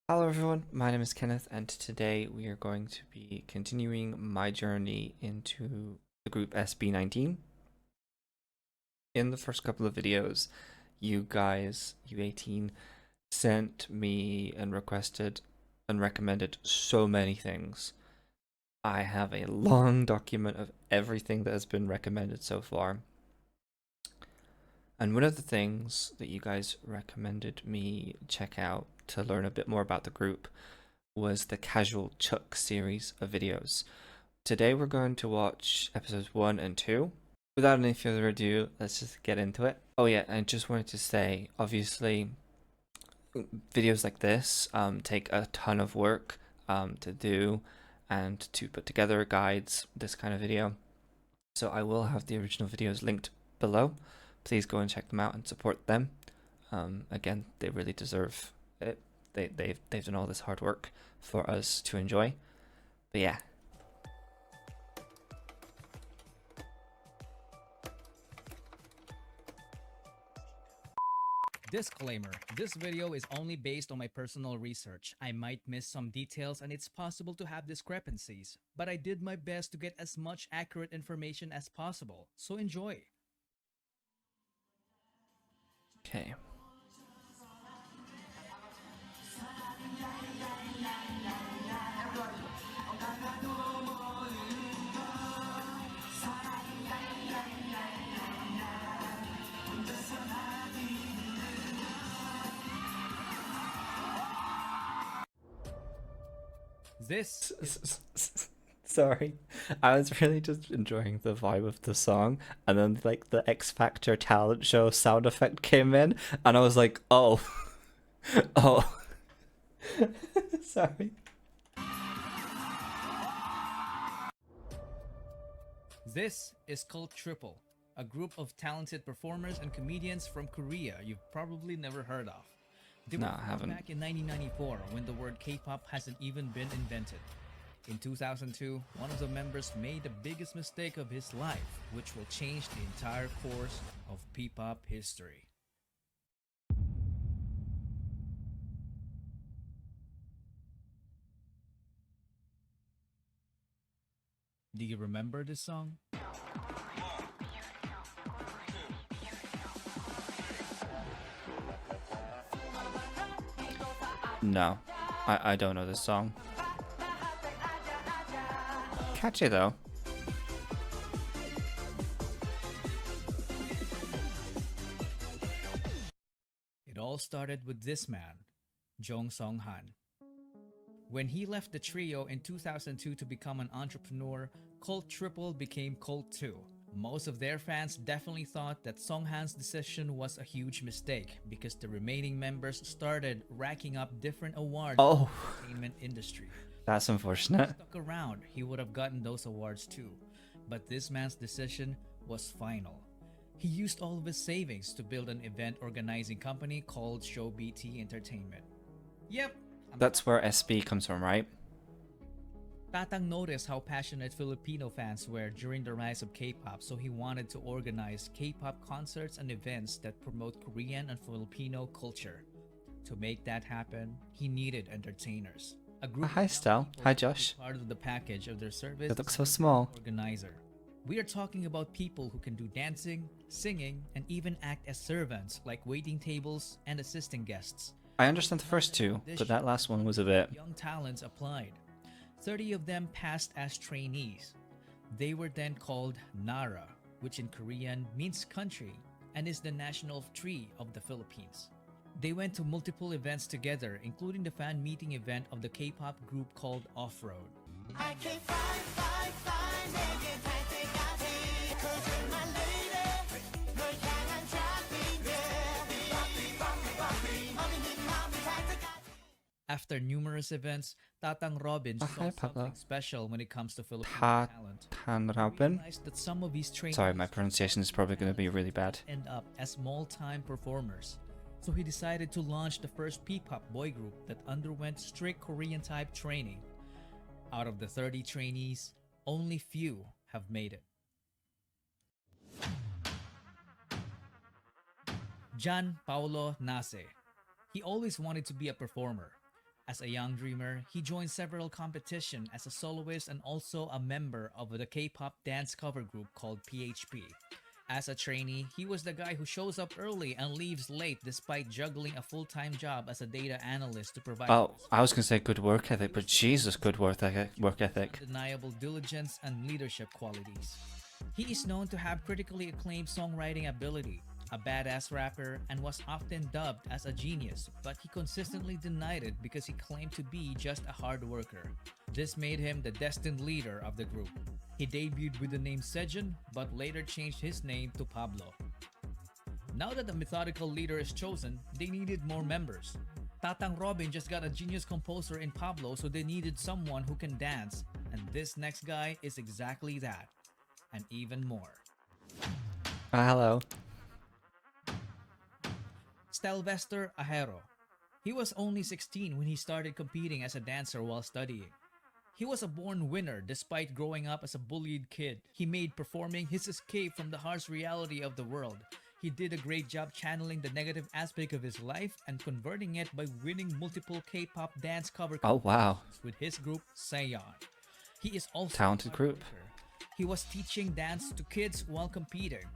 Hello everyone, my name is Kenneth and today we are going to be continuing my journey into the group SB19. In the first couple of videos, you guys, you 18, sent me and requested and recommended so many things. I have a long document of everything that has been recommended so far. And one of the things that you guys recommended me check out to learn a bit more about the group was the CashualChuck series of videos. Today we're going to watch episodes 1 and 2. Without any further ado, let's just get into it. Oh yeah, I just wanted to say, obviously, videos like this take a ton of work to do and to put together guides, this kind of video. So I will have the original videos linked below. Please go and check them out and support them. Again, they really deserve it. They've done all this hard work for us to enjoy. But yeah. Disclaimer, this video is only based on my personal research. I might miss some details and it's possible to have discrepancies, but I did my best to get as much accurate information as possible, so enjoy. Okay. This is Sorry, I was really just enjoying the vibe of the song, and then like the X Factor talent show sound effect came in, and I was like, oh, oh, sorry. This is called Triple, a group of talented performers and comedians from Korea you've probably never heard of. They were No, I formed haven't. back in 1994 when the word K-pop hasn't even been invented. In 2002, one of the members made the biggest mistake of his life, which will change the entire course of P-pop history. Do you remember this song? No, I don't know this song. Catchy though. It all started with this man, Jong Song-han. When he left the trio in 2002 to become an entrepreneur, Cult Triple became Cult 2. Most of their fans definitely thought that Song-han's decision was a huge mistake because the remaining members started racking up different awards Oh, in the entertainment industry. that's If unfortunate. he stuck around, he would have gotten those awards too. But this man's decision was final. He used all of his savings to build an event organizing company called Show BT Entertainment. Yep, That's where SB comes from, right? Tatang noticed how passionate Filipino fans were during the rise of K-pop, so he wanted to organize K-pop concerts and events that promote Korean and Filipino culture. To make that happen, he needed entertainers. A group Hi, of young Stel. people Hi, to be Josh. part of the package of their service. They look as so an small. Organizer. We are talking about people who can do dancing, singing, and even act as servants like waiting tables and assisting guests. I understand the first two, but that last one was a bit. Young talents applied. 30 of them passed as trainees. They were then called Nara, which in Korean means country and is the national tree of the Philippines. They went to multiple events together, including the fan meeting event of the K-pop group called Off-Road. After numerous events, Tatang Robin saw hi, Pablo. something special when it comes to Filipino talent. Tan He Robin. realized that some of these trainees Sorry, my pronunciation is probably going to be really bad. end up as small-time performers. So he decided to launch the first P-pop boy group that underwent strict Korean-type training. Out of the 30 trainees, only few have made it. Gian Paolo Nase. He always wanted to be a performer. As a young dreamer, he joined several competitions as a soloist and also a member of the K-pop dance cover group called PHP. As a trainee, he was the guy who shows up early and leaves late despite juggling a full-time job as a data analyst to provide. Oh, I was gonna say good work ethic, but Jesus, good work ethic. Undeniable diligence and leadership qualities. He is known to have critically acclaimed songwriting ability, a badass rapper, and was often dubbed as a genius, but he consistently denied it because he claimed to be just a hard worker. This made him the destined leader of the group. He debuted with the name Sejun, but later changed his name to Pablo. Now that the methodical leader is chosen, they needed more members. Tatang Robin just got a genius composer in Pablo, so they needed someone who can dance, and this next guy is exactly that, and even more. Hello. Stelvester Ajero. He was only 16 when he started competing as a dancer while studying. He was a born winner despite growing up as a bullied kid. He made performing his escape from the harsh reality of the world. He did a great job channeling the negative aspect of his life and converting it by winning multiple K-pop dance cover Oh wow. with his group Seon. He is also Talented group. He was teaching dance to kids while competing.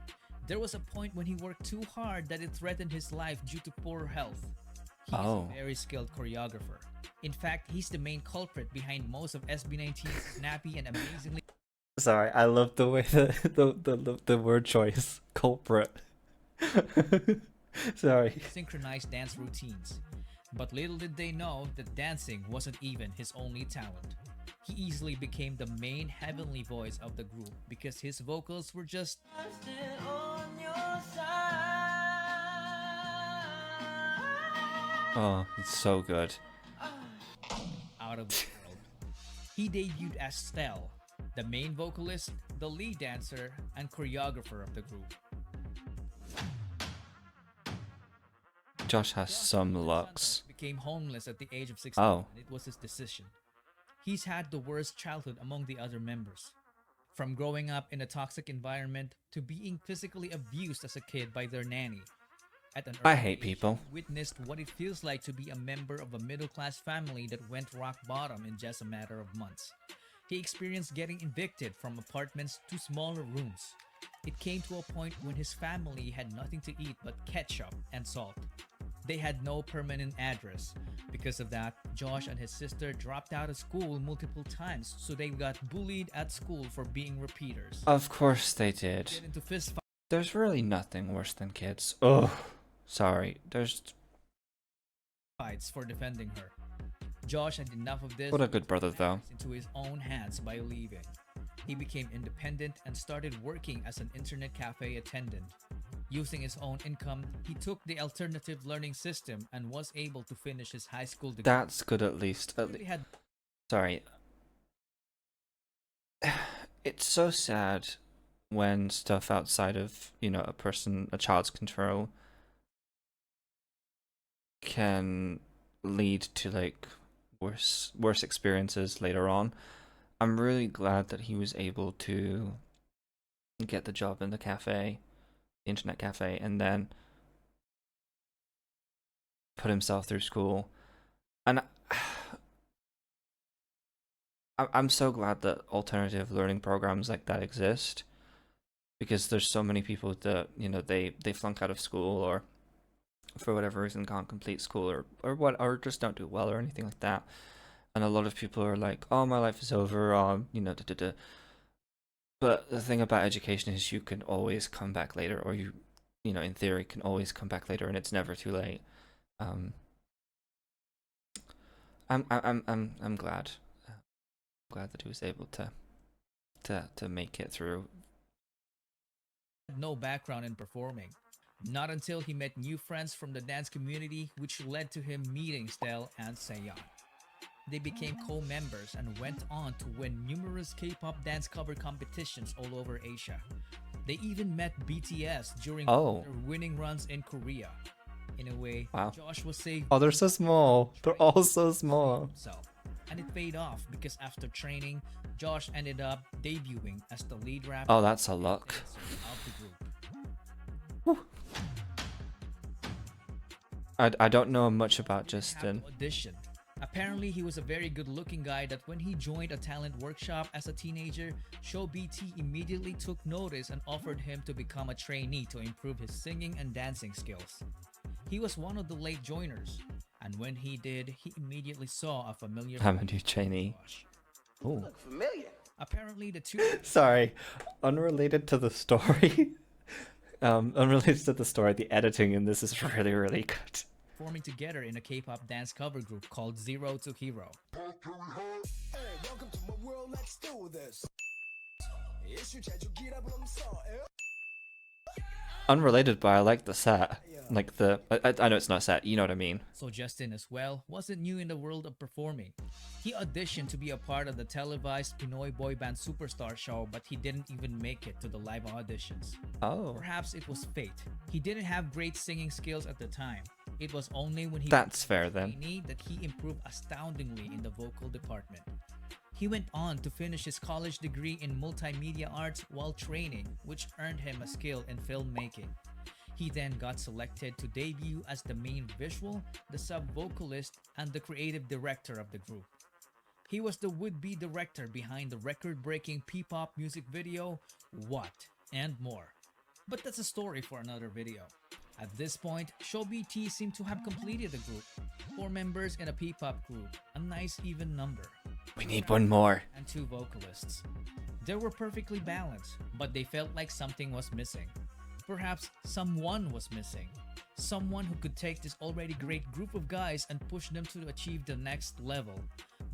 There was a point when he worked too hard that it threatened his life due to poor health. He is a very skilled choreographer. In fact, he's the main culprit behind most of SB19's snappy and amazingly. Sorry, I love the way the word choice. Culprit. Sorry. Synchronized dance routines. But little did they know that dancing wasn't even his only talent. He easily became the main heavenly voice of the group because his vocals were just oh, it's so good. Out of the world. He debuted as Stel, the main vocalist, the lead dancer, and choreographer of the group. Josh has some looks. Became homeless at the age of 16, Oh. and it was his decision. He's had the worst childhood among the other members. From growing up in a toxic environment to being physically abused as a kid by their nanny. At an I early hate age, people. he witnessed what it feels like to be a member of a middle-class family that went rock bottom in just a matter of months. He experienced getting evicted from apartments to smaller rooms. It came to a point when his family had nothing to eat but ketchup and salt. They had no permanent address. Because of that, Josh and his sister dropped out of school multiple times, so they got bullied at school for being repeaters. Of course they did. Get into fist There's really nothing worse than kids. Oh, sorry. There's fights for defending her. Josh had enough of this. what a good brother though. Into his own hands by leaving. He became independent and started working as an internet cafe attendant. Using his own income, he took the alternative learning system and was able to finish his high school degree. That's good at least. Sorry. It's so sad when stuff outside of, a child's control can lead to like worse experiences later on. I'm really glad that he was able to get the job in the cafe, the internet cafe, and then put himself through school. And I'm so glad that alternative learning programs like that exist, because there's so many people that they flunk out of school or for whatever reason can't complete school or just don't do well or anything like that. And a lot of people are like, oh, my life is over, But the thing about education is you can always come back later, or in theory can always come back later, and it's never too late. I'm glad. Glad that he was able to make it through. No background in performing. Not until he met new friends from the dance community, which led to him meeting Stel and Seon. They became co-members and went on to win numerous K-pop dance cover competitions all over Asia. They even met BTS during their winning runs in Korea. In a way, wow. Josh was saved. Oh, they're so small. They're all so small. And it paid off because after training, Josh ended up debuting as the lead rapper. Oh, that's a luck. Of the group. I don't know much about Justin. Audition. Apparently, he was a very good-looking guy that when he joined a talent workshop as a teenager, Show BT immediately took notice and offered him to become a trainee to improve his singing and dancing skills. He was one of the late joiners, and when he did, he immediately saw a familiar I'm a new trainee. Josh. Oh, Look familiar. Apparently, the two sorry. Unrelated to the story. Unrelated to the story, the editing in this is really, really good. forming together in a K-pop dance cover group called Zero to Hero. Hey, welcome to my world. Let's do this. Unrelated, but I like the set. Like I know it's not set, you know what I mean. So Justin as well wasn't new in the world of performing. He auditioned to be a part of the televised Pinoy boy band Superstar show, but he didn't even make it to the live auditions. Oh. Perhaps it was fate. He didn't have great singing skills at the time. It was only when he That's fair then. trainee that he improved astoundingly in the vocal department. He went on to finish his college degree in multimedia arts while training, which earned him a skill in filmmaking. He then got selected to debut as the main visual, the sub-vocalist, and the creative director of the group. He was the would-be director behind the record-breaking P-pop music video, What, and more. But that's a story for another video. At this point, Show BT seemed to have completed the group. 4 members in a P-pop group, a nice even number. We need one more. And 2 vocalists. They were perfectly balanced, but they felt like something was missing. Perhaps someone was missing. Someone who could take this already great group of guys and push them to achieve the next level,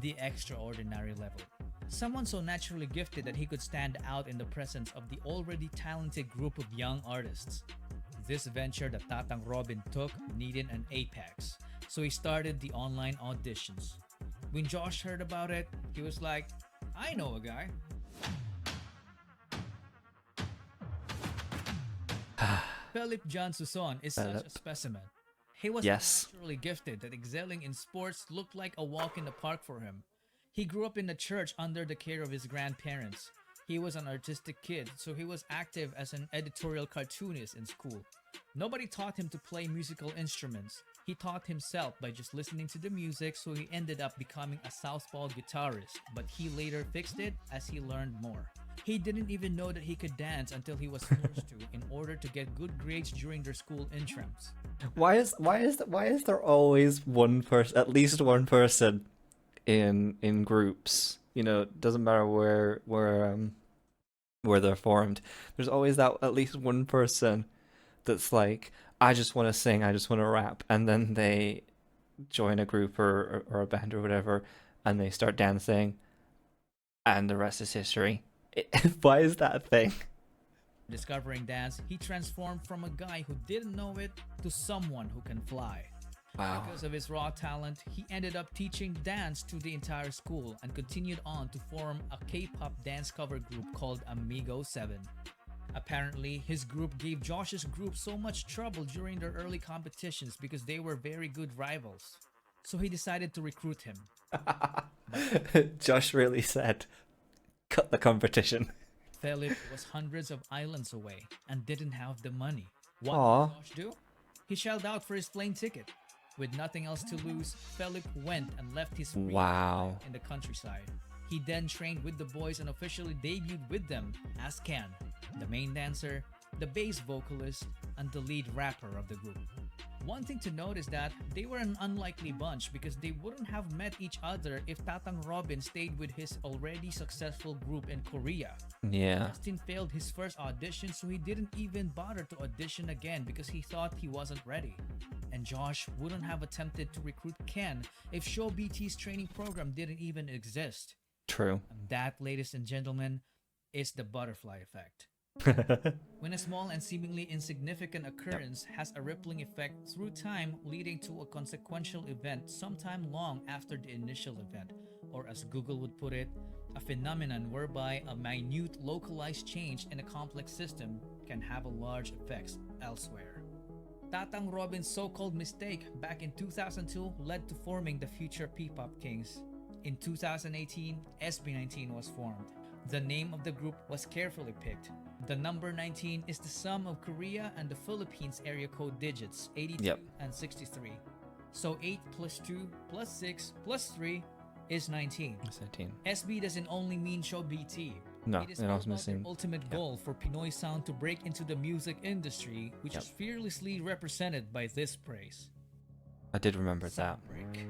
the extraordinary level. Someone so naturally gifted that he could stand out in the presence of the already talented group of young artists. This venture that Tatang Robin took needed an apex, so he started the online auditions. When Josh heard about it, he was like, I know a guy. Philip John Suson is such a specimen. He was naturally gifted that excelling in sports looked like a walk in the park for him. He grew up in the church under the care of his grandparents. He was an artistic kid, so he was active as an editorial cartoonist in school. Nobody taught him to play musical instruments. He taught himself by just listening to the music, so he ended up becoming a southpaw guitarist, but he later fixed it as he learned more. He didn't even know that he could dance until he was forced to in order to get good grades during their school intrams. Why is there always one person, at least one person, in groups? You know, it doesn't matter where they're formed. There's always that at least one person that's like, I just want to sing, I just want to rap, and then they join a group or a band or whatever, and they start dancing, and the rest is history. Why is that a thing? Discovering dance, he transformed from a guy who didn't know it to someone who can fly. Wow. Because of his raw talent, he ended up teaching dance to the entire school and continued on to form a K-pop dance cover group called Amigo 7. Apparently, his group gave Josh's group so much trouble during their early competitions because they were very good rivals. So he decided to recruit him. Josh really said, cut the competition. Philip was hundreds of islands away and didn't have the money. What Aww. did Josh do? He shelled out for his plane ticket. With nothing else to lose, Philip went and left his free Wow. in the countryside. He then trained with the boys and officially debuted with them as Ken, the main dancer, the bass vocalist, and the lead rapper of the group. One thing to note is that they were an unlikely bunch because they wouldn't have met each other if Tatang Robin stayed with his already successful group in Korea. Yeah. Justin failed his first audition, so he didn't even bother to audition again because he thought he wasn't ready. And Josh wouldn't have attempted to recruit Ken if Show BT's training program didn't even exist. True. And that, ladies and gentlemen, is the butterfly effect. When a small and seemingly insignificant occurrence has a rippling effect through time, leading to a consequential event sometime long after the initial event, or as Google would put it, a phenomenon whereby a minute localized change in a complex system can have a large effects elsewhere. Tatang Robin's so-called mistake back in 2002 led to forming the future P-pop Kings. In 2018, SB19 was formed. The name of the group was carefully picked. The number 19 is the sum of Korea and the Philippines area code digits 82 and 63. So 8 plus 2 plus 6 plus 3 is 19. It's 19. SB doesn't only mean show BT. No, It is it all also about their means ultimate yeah. goal for Pinoy sound to break into the music industry, which Yep. is fearlessly represented by this praise. I did remember that. Sound break.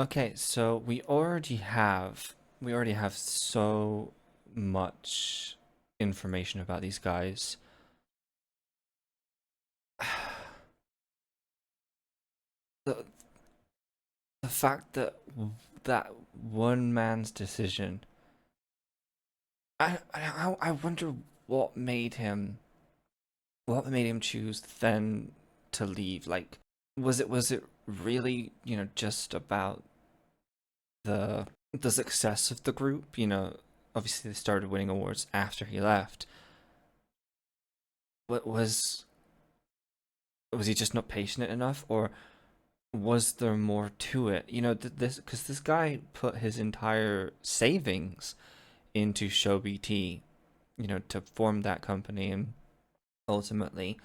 Okay, so we already have so much information about these guys. The the fact that that one man's decision, I wonder what made him choose then to leave. Like, was it really, just about the success of the group? Obviously they started winning awards after he left. What was he just not patient enough, or was there more to it? Because this guy put his entire savings into Show BT, to form that company and ultimately,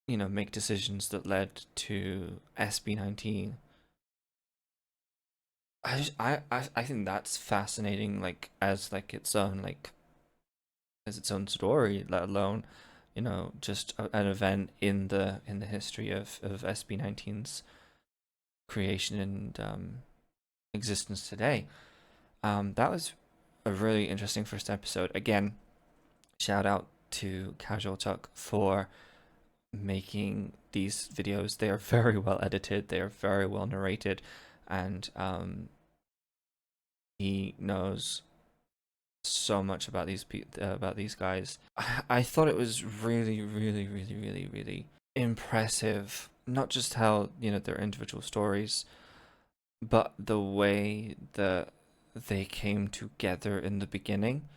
make decisions that led to SB19. I think that's fascinating, like as its own story, let alone, just an event in the history of SB19's creation and existence today. That was a really interesting first episode. Again, shout out to CashualChuck for making these videos. They are very well edited, they are very well narrated, and he knows so much about these guys. I thought it was really, really, really, really, really impressive. Not just how, their individual stories, but the way that they came together in the beginning.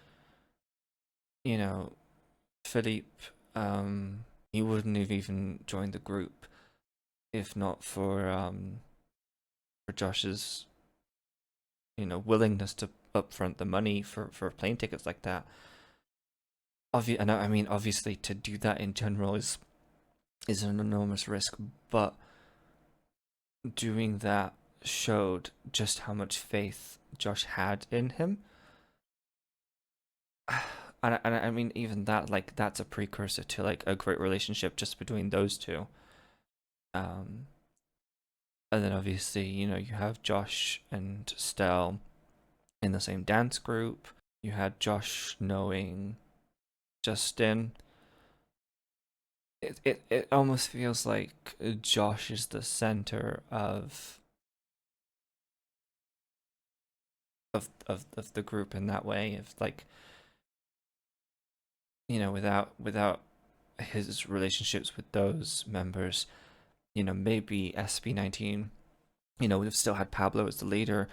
Philippe, he wouldn't have even joined the group if not for Josh's, willingness to upfront the money for plane tickets like that. Obviously, to do that in general is an enormous risk, but doing that showed just how much faith Josh had in him. And I mean, even that, like, that's a precursor to like a great relationship just between those two. And then obviously, you have Josh and Stell in the same dance group. You had Josh knowing Justin. It almost feels like Josh is the center of the group in that way. If like, without his relationships with those members, maybe SB19, would have still had Pablo as the leader,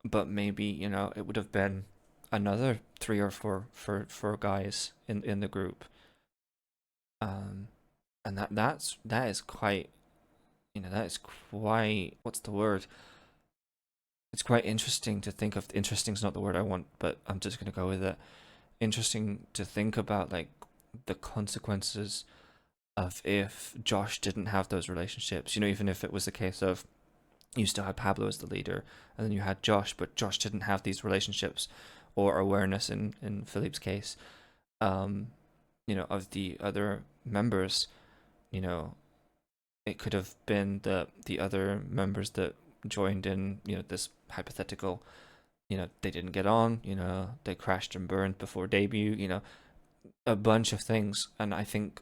but maybe, it would have been another 3 or 4 guys in the group. And that is quite, what's the word? It's quite interesting to think of. Interesting's not the word I want, but I'm just gonna go with it. Interesting to think about, like, the consequences of if Josh didn't have those relationships. Even if it was the case of you still had Pablo as the leader, and then you had Josh, but Josh didn't have these relationships or awareness in Philippe's case, of the other members. It could have been the other members that joined in, this hypothetical, they didn't get on, they crashed and burned before debut, a bunch of things. And I think,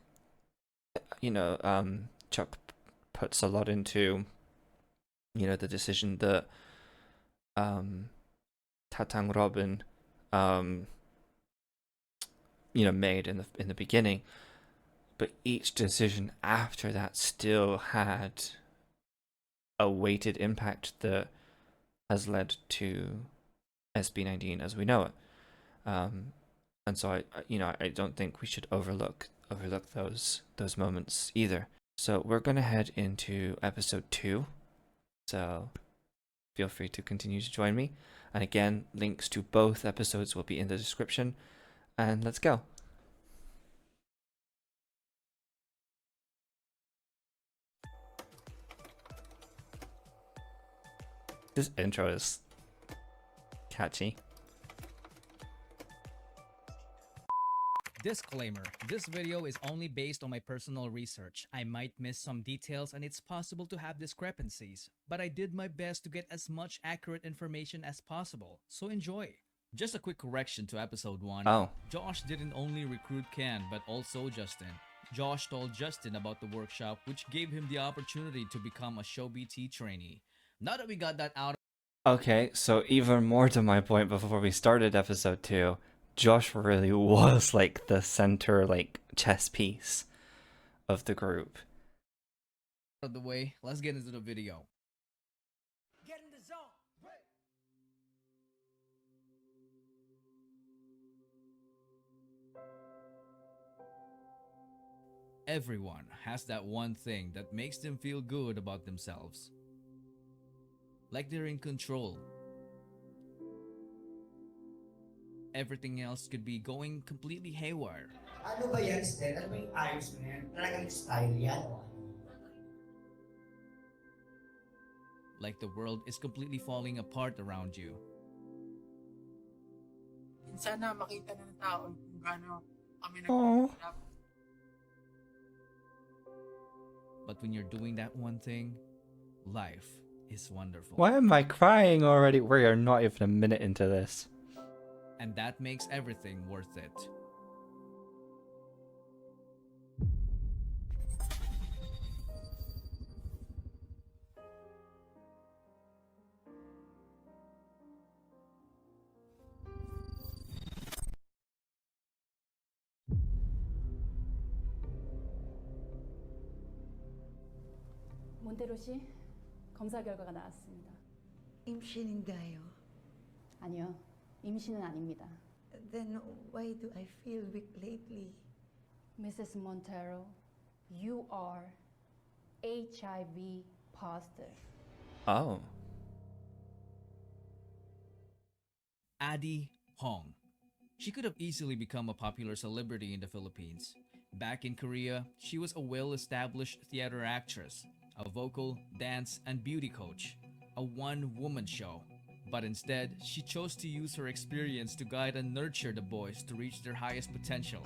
Chuck puts a lot into, the decision that Tatang Robin made in the beginning, but each decision after that still had a weighted impact that has led to SB19 as we know it. And so I don't think we should overlook those moments either. So we're gonna head into episode 2. So feel free to continue to join me. And again, links to both episodes will be in the description. And let's go. This intro is catchy. Disclaimer, this video is only based on my personal research. I might miss some details and it's possible to have discrepancies, but I did my best to get as much accurate information as possible, so enjoy. Just a quick correction to episode 1. Oh. Josh didn't only recruit Ken, but also Justin. Josh told Justin about the workshop, which gave him the opportunity to become a show BT trainee. Now that we got that out. Okay, so even more to my point before we started episode 2, Josh really was like the center, like, chess piece of the group. Out of the way, let's get into the video. Get in the zone. Everyone has that one thing that makes them feel good about themselves. Like they're in control. Everything else could be going completely haywire. Ano ba yan, Stel? Ano ba yung ayos mo yan? Talagang style yan o ano? Like the world is completely falling apart around you. Sana makita na ng tao kung gaano kami Aww. nag-hirap. But when you're doing that one thing, life is wonderful. Why am I crying already? We are not even a minute into this. And that makes everything worth it. 몬테로 씨, 검사 결과가 나왔습니다. 임신인가요? 아니요, 임신은 아닙니다. Then why do I feel weak lately? Mrs. Montero, you are HIV positive. Oh. Addie Hong. She could have easily become a popular celebrity in the Philippines. Back in Korea, she was a well-established theater actress, a vocal, dance, and beauty coach, a one-woman show. But instead, she chose to use her experience to guide and nurture the boys to reach their highest potential.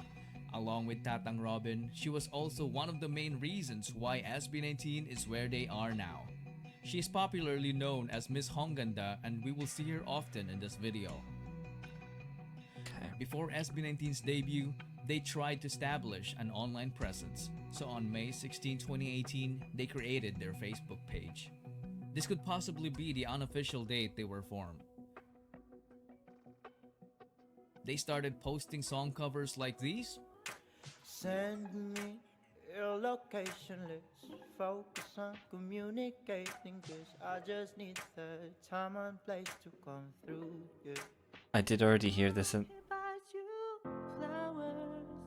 Along with Tatang Robin, she was also one of the main reasons why SB19 is where they are now. She is popularly known as Miss Hongganda, and we will see her often in this video. Okay. Before SB19's debut, they tried to establish an online presence. So on May 16, 2018, they created their Facebook page. This could possibly be the unofficial date they were formed. They started posting song covers like these. Send me your location, let's focus on communicating, cause I just need the time and place to come through, yeah. I did already hear this in...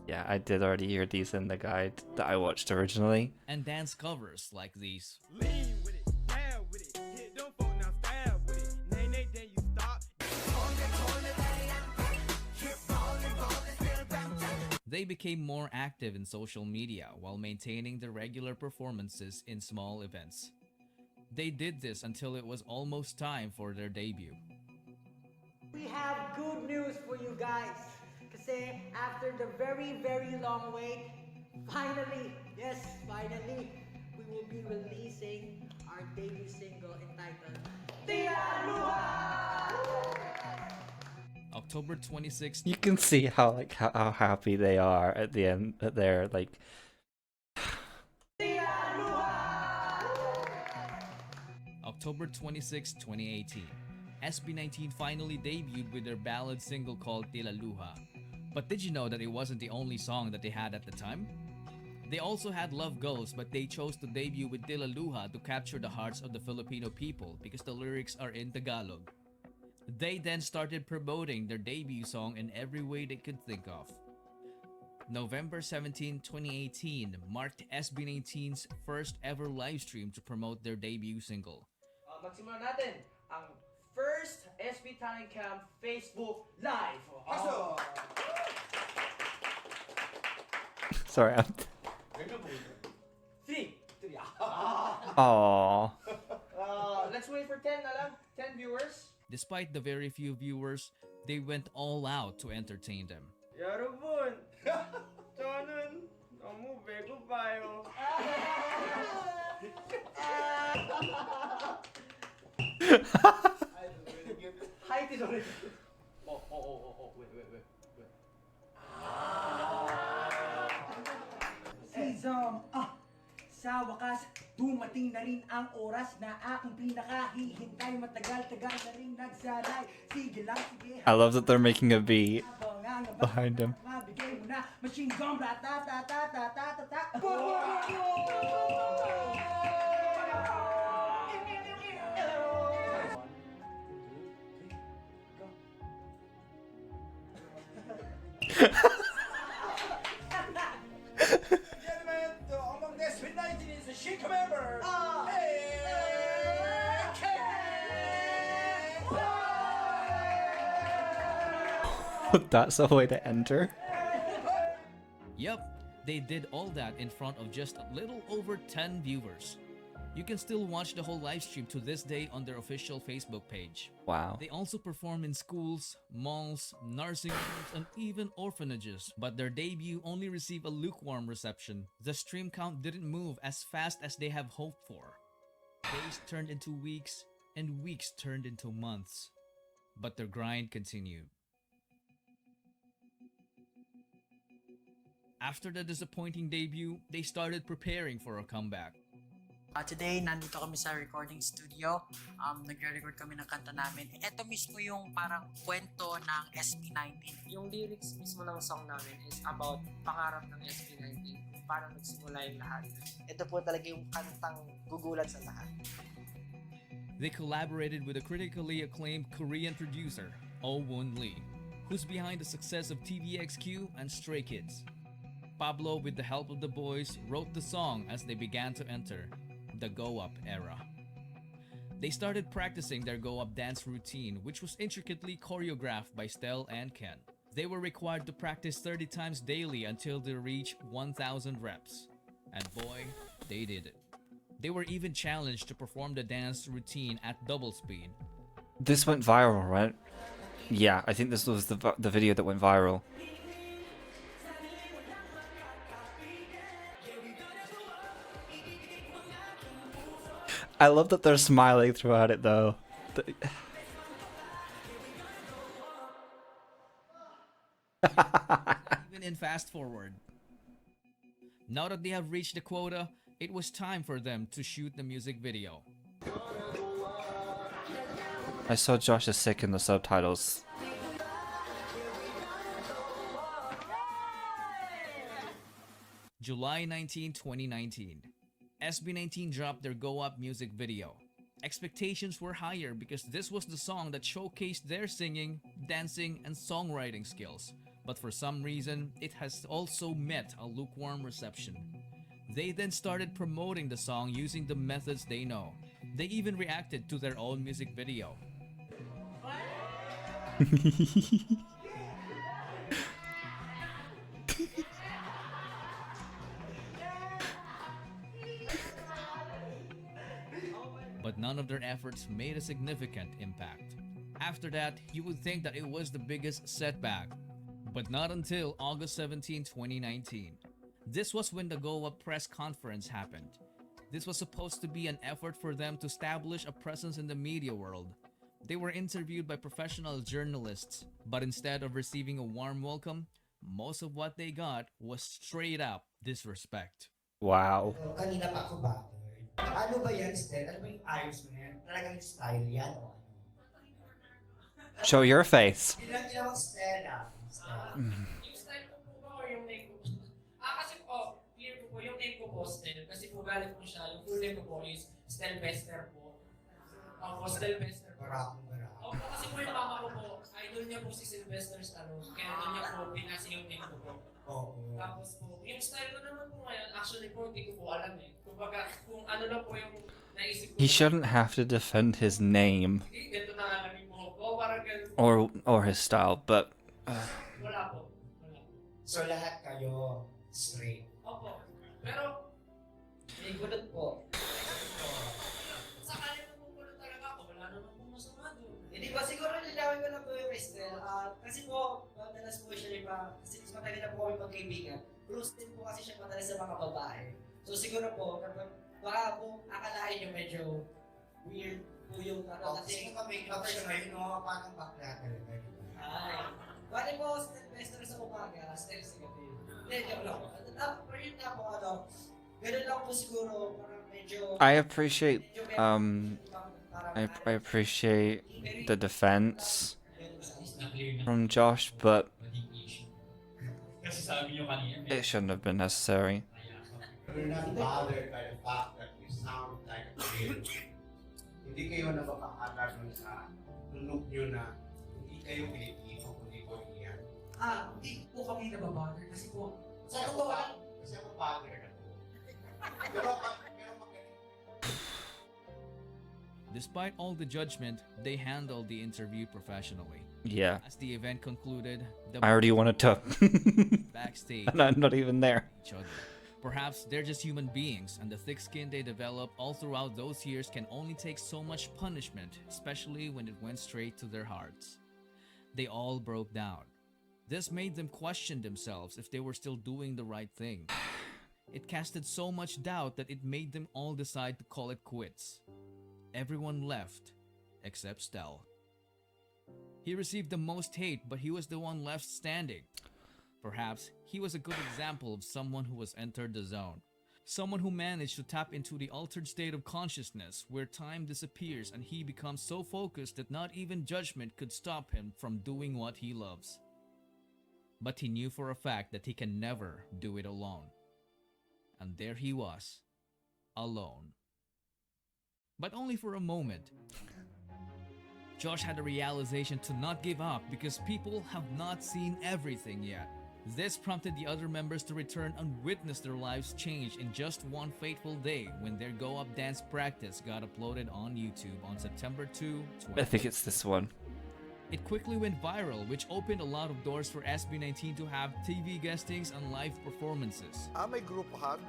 Yeah, I did already hear these in the guide that I watched originally. And dance covers like these. Lean with it, down with it, hit them folk now stab with it. Nay, nay, then you stop. They became more active in social media while maintaining their regular performances in small events. They did this until it was almost time for their debut. We have good news for you guys. Kasi after the very, very long wait, finally, yes, finally, we will be releasing our debut single entitled Tira Luha! October 26th, You can see how how happy they are at the end. They're like, October 26, 2018, SB19 finally debuted with their ballad single called Tila Luha. But did you know that it wasn't the only song that they had at the time? They also had Love Goes, but they chose to debut with Tila Luha to capture the hearts of the Filipino people because the lyrics are in Tagalog. They then started promoting their debut song in every way they could think of. November 17, 2018 marked SB19's first ever live stream to promote their debut single. Magsimulan natin. ang first SB Talent Camp Facebook Live. Pasok! Sorry. 3. Aww. Let's wait for 10 na lang. 10 viewers. Despite the very few viewers, they went all out to entertain them. 여러분, 저는 너무 배고파요. Height is already good. Wait. Sa wakas, dumating na rin ang oras na aking pinakahihintay. Matagal-tagal na rin nagsalay. Sige lang, sige. I love that they're making a beat behind him. Mabigay mo na, machine gun, ratatatatatatatata. Gentlemen, among the SB19 is the chic member. That's a way to enter. Yup, they did all that in front of just a little over 10 viewers. You can still watch the whole live stream to this day on their official Facebook page. Wow. They also perform in schools, malls, nursing homes, and even orphanages, but their debut only received a lukewarm reception. The stream count didn't move as fast as they have hoped for. Days turned into weeks, and weeks turned into months. But their grind continued. After the disappointing debut, they started preparing for a comeback. Today, nandito kami sa recording studio. Nagre-record kami ng kanta namin. Ito mismo yung parang kwento ng SB19. Yung lyrics mismo ng song namin is about pangarap ng SB19. Parang nagsimula yung lahat. Ito po talaga yung kantang gugulat sa lahat. They collaborated with a critically acclaimed Korean producer, Oh Woon Lee, who's behind the success of TVXQ and Stray Kids. Pablo, with the help of the boys, wrote the song as they began to enter the go-up era. They started practicing their go-up dance routine, which was intricately choreographed by Stel and Ken. They were required to practice 30 times daily until they reached 1,000 reps. And boy, they did it. They were even challenged to perform the dance routine at double speed. This went viral, right? Yeah, I think this was the video that went viral. I love that they're smiling throughout it though. Even in fast forward. Now that they have reached the quota, it was time for them to shoot the music video. I saw Josh is sick in the subtitles. July 19, 2019. SB19 dropped their Go Up music video. Expectations were higher because this was the song that showcased their singing, dancing, and songwriting skills. But for some reason, it has also met a lukewarm reception. They then started promoting the song using the methods they know. They even reacted to their own music video. But none of their efforts made a significant impact. After that, you would think that it was the biggest setback. But not until August 17, 2019. This was when the Go Up press conference happened. This was supposed to be an effort for them to establish a presence in the media world. They were interviewed by professional journalists, but instead of receiving a warm welcome, most of what they got was straight up disrespect. Wow. Kanina pa ako ba? Ano ba yan, Stel? Ano ba yung ayos mo yan? Talagang style yan o ano? Show your face. Ilang Stel ah. Yung style ko po ba or yung name ko? Kasi po, clear ko po, yung name ko po, Stel. Kasi po galing po siya, yung full name ko po is Stel Bester po. Ako, Stel Bester po. Barakong. Opo, kasi po yung mama ko po, idol niya niya po si Sylvester's kaya doon niya po pinasa yung name ko po. Oo. Tapos po, yung style ko naman po ngayon, actually po, hindi ko po alam eh. Kumbaga, kung ano lang po yung naisip ko. He shouldn't have to defend his name Ganito na nga naging buhok ko, parang ganito. or his style, but Wala po. So lahat kayo straight. Opo. Pero, May gulot po. sakali na po talaga ako, wala naman po masama doon. Hindi ba siguro nilawin ko lang po yung Estel. Kasi po, madalas po siya kasi mas matagal na po kami magkaibigan. Close din po kasi siya madalas sa mga babae. So siguro po, kapag baka po akalain nyo medyo weird po yung Kasi may club siya ngayon, no? Parang bakla talaga. Ay. Bali po, Sylvester sa umaga, Estel sa gabi. Hindi, joke lang po. For yun na po, ganun lang po siguro, parang medyo... I appreciate I appreciate the defense from Josh, but it shouldn't have been necessary. You're not bothered by the fact that you sound like a kid. Hindi kayo napapakala dun sa tunog nyo na hindi kayo Pilipino, kundi Korean. Hindi po kami nababother kasi po, Sa totoo lang, Kasi ako father na to. Pero magaling. Despite all the judgment, they handled the interview professionally. Yeah. As the event concluded, the I already wanted to backstage and I'm not even there. each other. Perhaps they're just human beings, and the thick skin they develop all throughout those years can only take so much punishment, especially when it went straight to their hearts. They all broke down. This made them question themselves if they were still doing the right thing. It casted so much doubt that it made them all decide to call it quits. Everyone left, except Stel. He received the most hate, but he was the one left standing. Perhaps he was a good example of someone who has entered the zone. Someone who managed to tap into the altered state of consciousness where time disappears and he becomes so focused that not even judgment could stop him from doing what he loves. But he knew for a fact that he can never do it alone. And there he was, alone. But only for a moment. Josh had a realization to not give up because people have not seen everything yet. This prompted the other members to return and witness their lives change in just one fateful day when their Go Up dance practice got uploaded on YouTube on September 2, I think it's this one. It quickly went viral, which opened a lot of doors for SB19 to have TV guestings and live performances. May group hug?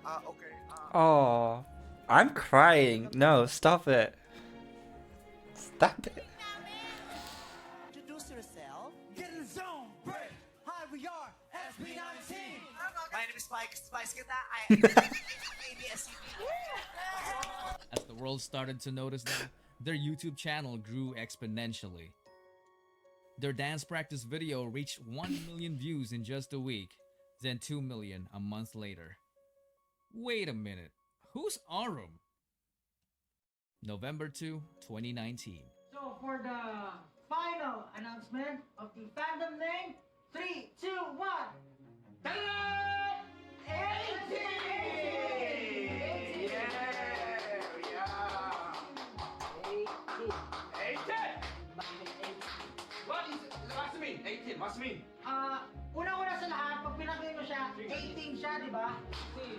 Okay. Oh, I'm crying. No, stop it. Stop it. Introduce yourself. Get in the zone. Break. Hi, we are SB19. My name is Spice Kita. As the world started to notice them, their YouTube channel grew exponentially. Their dance practice video reached 1 million views in just a week, then 2 million a month later. Wait a minute, who's Arum? November 2, 2019. So for the final announcement of the fandom name, 3, 2, 1. Ta-da! 18! What's it mean? 18, what's it mean? Una-una sa lahat, pag pinakita mo siya, 18 siya, di ba?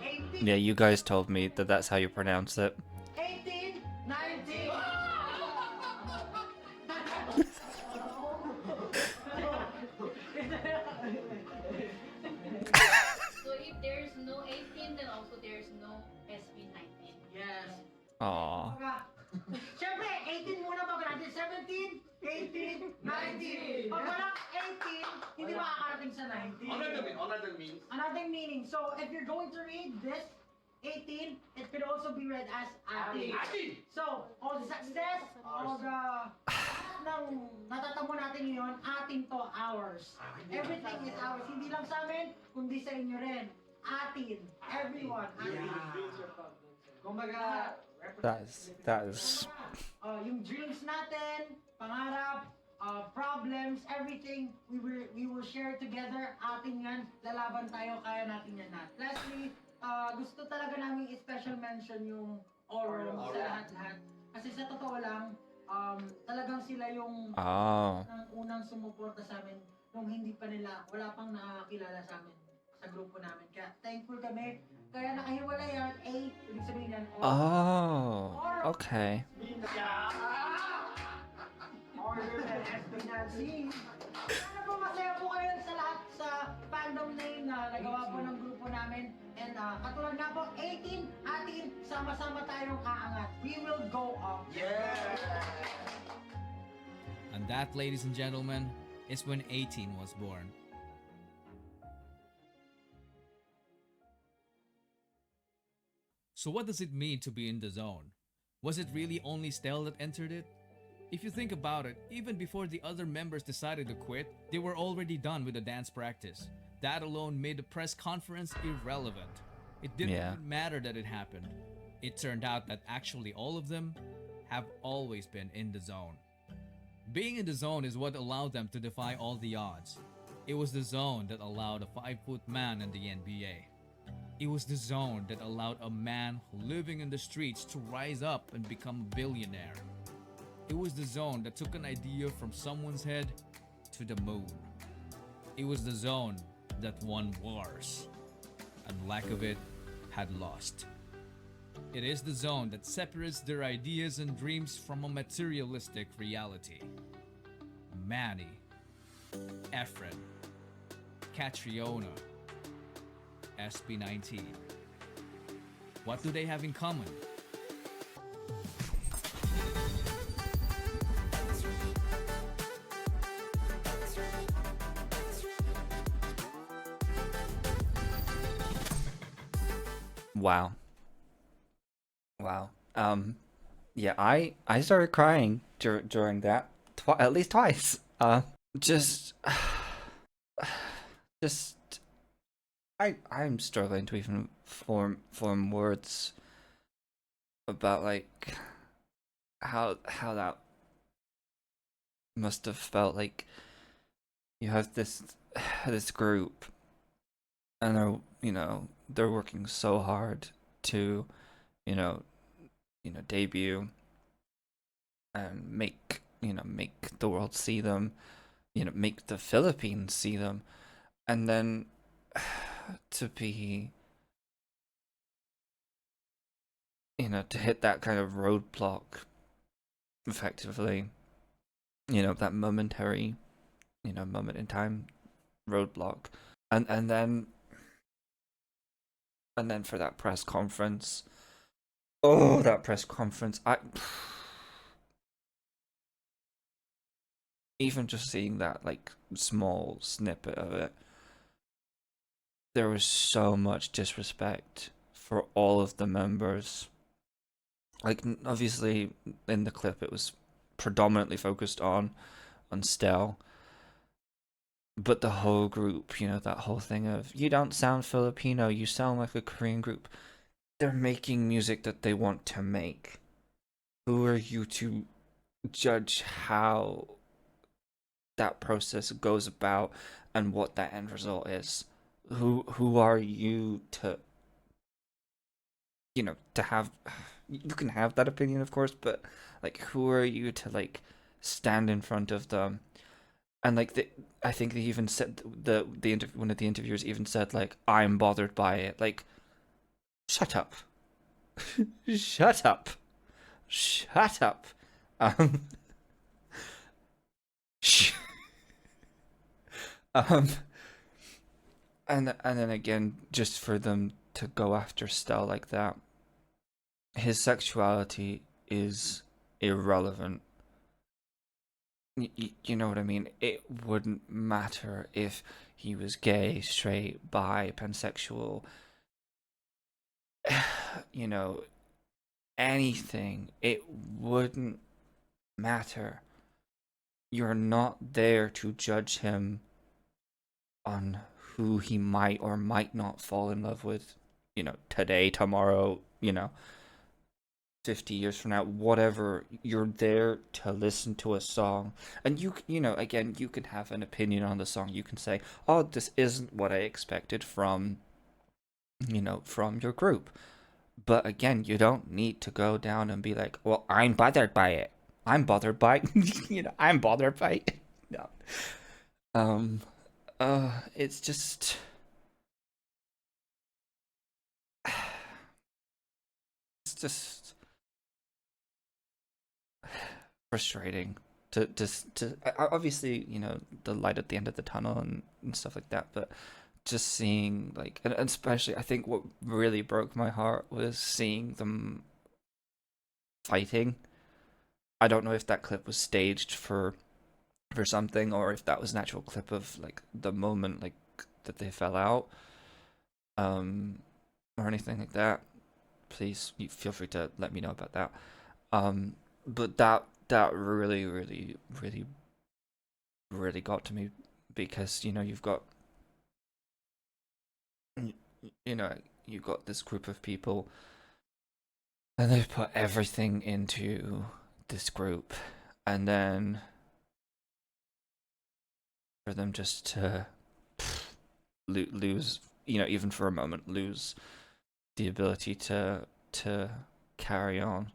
18, Yeah, you guys told me that that's how you pronounce it. 18, 19. So if there's no 18, then also there's no SB19. Yes. Aww. Siyempre, 18 muna bago natin. 17, 18, 19. Pag walang 18, hindi makakarating sa 19. Another means? Another meaning. So if you're going to read this 18, it could also be read as atin. So, all the success, all the nang natatamo natin ngayon, atin to, ours. Everything is ours. Hindi lang sa amin, kundi sa inyo rin. Atin. Everyone. Atin. Kumbaga, That is. yung dreams natin, pangarap, problems, everything, we will share together. Atin yan, lalaban tayo, kaya natin yan lahat. Lastly, gusto talaga namin i-special mention yung Orum sa lahat-lahat. Kasi sa totoo lang, talagang sila yung Oh. unang sumuporta sa amin nung hindi pa nila, wala pang nakakilala sa amin sa grupo namin. Kaya thankful kami. Kaya nakahiwalay yan, A, ibig sabihin yan, O. Oh. Okay. Order na SB19. Sana po masaya po kayo sa lahat sa fandom name na nagawa po ng grupo namin. And katulad nga po, 18 atin, sama-sama tayong aangat. We will go up. Yeah! And that, ladies and gentlemen, is when 18 was born. So what does it mean to be in the zone? Was it really only Stell that entered it? If you think about it, even before the other members decided to quit, they were already done with the dance practice. That alone made the press conference irrelevant. It didn't even matter that it happened. It turned out that actually all of them have always been in the zone. Being in the zone is what allowed them to defy all the odds. It was the zone that allowed a 5-foot man in the NBA. It was the zone that allowed a man living in the streets to rise up and become a billionaire. It was the zone that took an idea from someone's head to the moon. It was the zone that won wars, and lack of it had lost. It is the zone that separates their ideas and dreams from a materialistic reality. Manny, Efren, Catriona, SB19. What do they have in common? Wow. Yeah, I started crying during that at least twice. Just I'm struggling to even form words about like how that must have felt. Like you have this group, and they're working so hard to debut and make the world see them, make the Philippines see them, and then to be to hit that kind of roadblock effectively, that momentary moment in time roadblock, and then for that press conference. Oh, that press conference. Even just seeing that like small snippet of it, there was so much disrespect for all of the members. Like obviously in the clip it was predominantly focused on Stell, but the whole group, that whole thing of you don't sound Filipino, you sound like a Korean group. They're making music that they want to make. Who are you to judge how that process goes about and what that end result is? Who are you to to have? You can have that opinion, of course, but like, who are you to like stand in front of them? And like I think they even said one of the interviewers even said like, I'm bothered by it. Like, shut up. Shut up. Shut up. And then again, just for them to go after Stell like that, his sexuality is irrelevant. You know what I mean? It wouldn't matter if he was gay, straight, bi, pansexual, anything. It wouldn't matter. You're not there to judge him on who he might or might not fall in love with, today, tomorrow, 50 years from now, whatever. You're there to listen to a song, and again, you can have an opinion on the song. You can say, oh, this isn't what I expected from your group. But again, you don't need to go down and be like, well, I'm bothered by it. I'm bothered by I'm bothered by no. It's just it's just frustrating to obviously, the light at the end of the tunnel and stuff like that, but just seeing, like, and especially I think what really broke my heart was seeing them fighting. I don't know if that clip was staged for something, or if that was an actual clip of, like, the moment, like, that they fell out, or anything like that. Please, you feel free to let me know about that. But that really, really, really, really got to me, because you've got you know you've got this group of people, and they've put everything into this group, and then for them just to lose, even for a moment, lose the ability to carry on.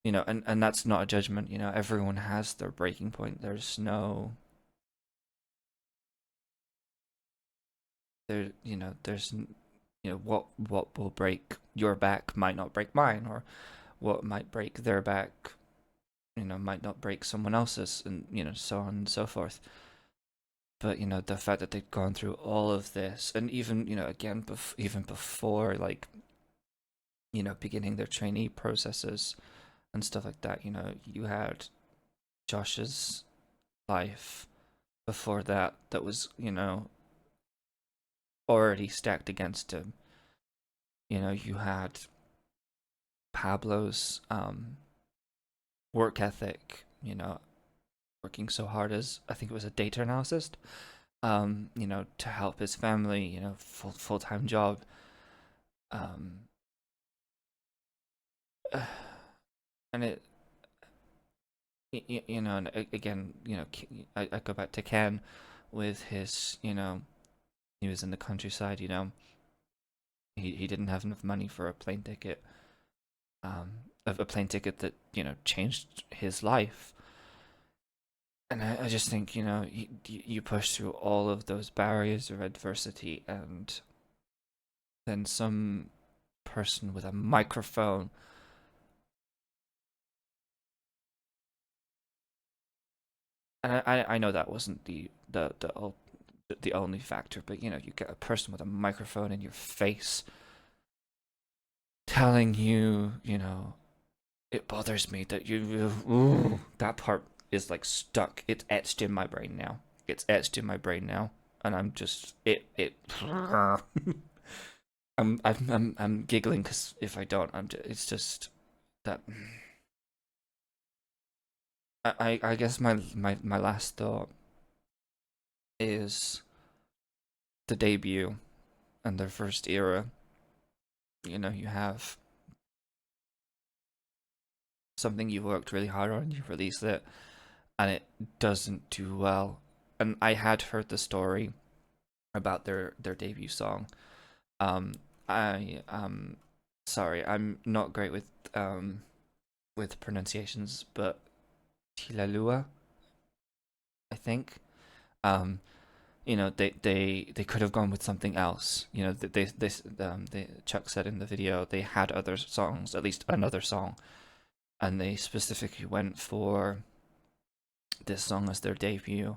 And that's not a judgment. Everyone has their breaking point. There's no there's what will break your back might not break mine, or what might break their back might not break someone else's, and so on and so forth. But the fact that they've gone through all of this, and even again, even before, like, beginning their trainee processes and stuff like that, you had Josh's life before that was already stacked against him. You had Pablo's work ethic, working so hard as, I think it was, a data analyst, to help his family, full-time job. And it, and again, I go back to Ken with his, he was in the countryside, he didn't have enough money for a plane ticket, a plane ticket that, changed his life. And I just think, you push through all of those barriers of adversity, and then some person with a microphone and I know that wasn't the only factor, but you get a person with a microphone in your face telling you, it bothers me that ooh, that part is like stuck. It's etched in my brain now. And I'm just I'm giggling, because if I don't, it's just that. I guess my last thought is the debut and their first era. You have something you worked really hard on, you release it, and it doesn't do well. And I had heard the story about their debut song. Sorry, I'm not great with pronunciations, but Tilalua, I think. They could have gone with something else. They Chuck said in the video they had other songs, at least another song, and they specifically went for this song as their debut.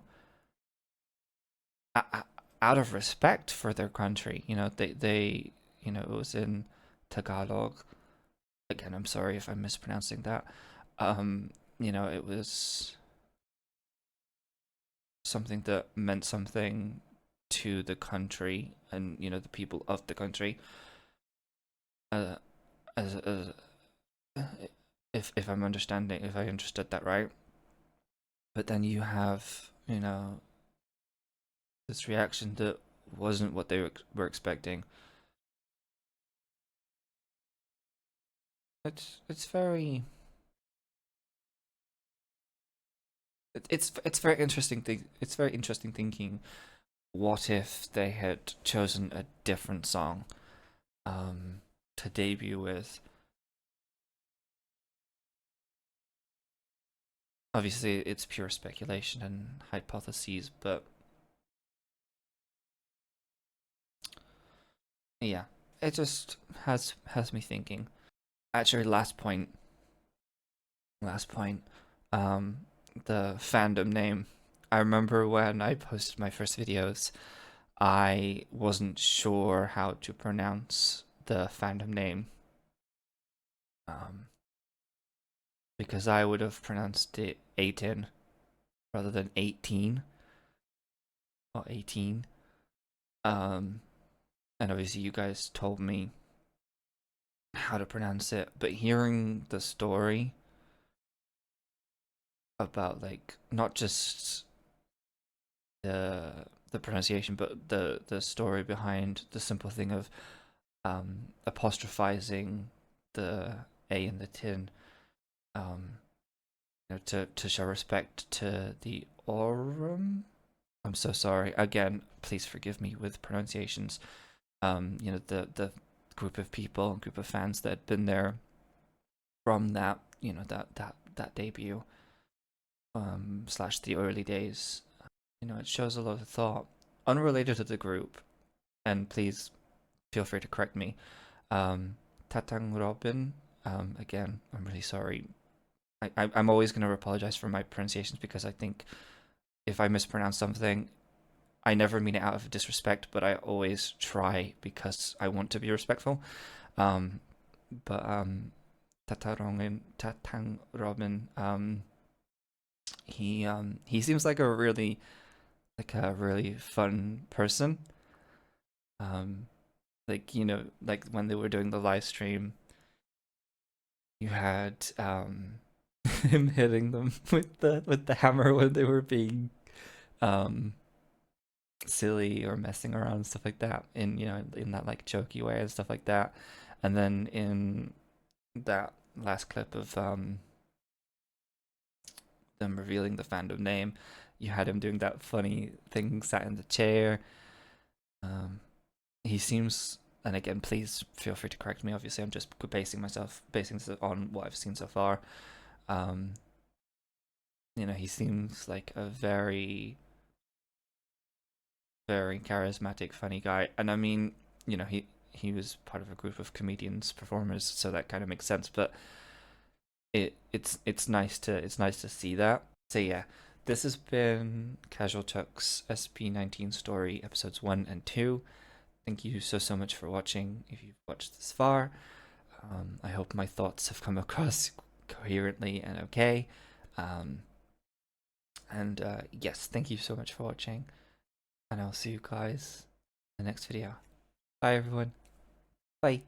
Out of respect for their country, they it was in Tagalog. Again, I'm sorry if I'm mispronouncing that. It was something that meant something to the country and the people of the country. As if I understood that right. But then you have this reaction that wasn't what they were expecting. It's very it's very interesting it's very interesting thinking, what if they had chosen a different song to debut with, obviously it's pure speculation and hypotheses, but yeah, it just has me thinking. Actually, last point, the fandom name. I remember when I posted my first videos, I wasn't sure how to pronounce the fandom name. Because I would have pronounced it 18 rather than 18 or 18. And obviously you guys told me how to pronounce it, but hearing the story about, like, not just the pronunciation, but the story behind the simple thing of apostrophizing the A in the tin, to show respect to the Aurum. I'm so sorry. Again, please forgive me with pronunciations. The group of people, group of fans that had been there from that, that debut, slash the early days. It shows a lot of thought. Unrelated to the group, and please feel free to correct me. Tatang Robin, again, I'm really sorry. I'm always going to apologize for my pronunciations, because I think if I mispronounce something, I never mean it out of disrespect, but I always try because I want to be respectful. Tatang Robin, he seems like a really fun person. Like when they were doing the live stream, you had him hitting them with the hammer when they were being silly or messing around and stuff like that, in that like jokey way and stuff like that. And then in that last clip of them revealing the fandom name, you had him doing that funny thing, sat in the chair. He seems, and again, please feel free to correct me, obviously I'm just basing this on what I've seen so far. He seems like a very, very charismatic, funny guy. And I mean, he was part of a group of comedians, performers, so that kind of makes sense. But it's nice to see that. So yeah, this has been CashualChuck's SB19 story, episodes 1 and 2. Thank you so much for watching. If you've watched this far, I hope my thoughts have come across coherently and okay. Yes, thank you so much for watching, and I'll see you guys in the next video. Bye everyone. Bye.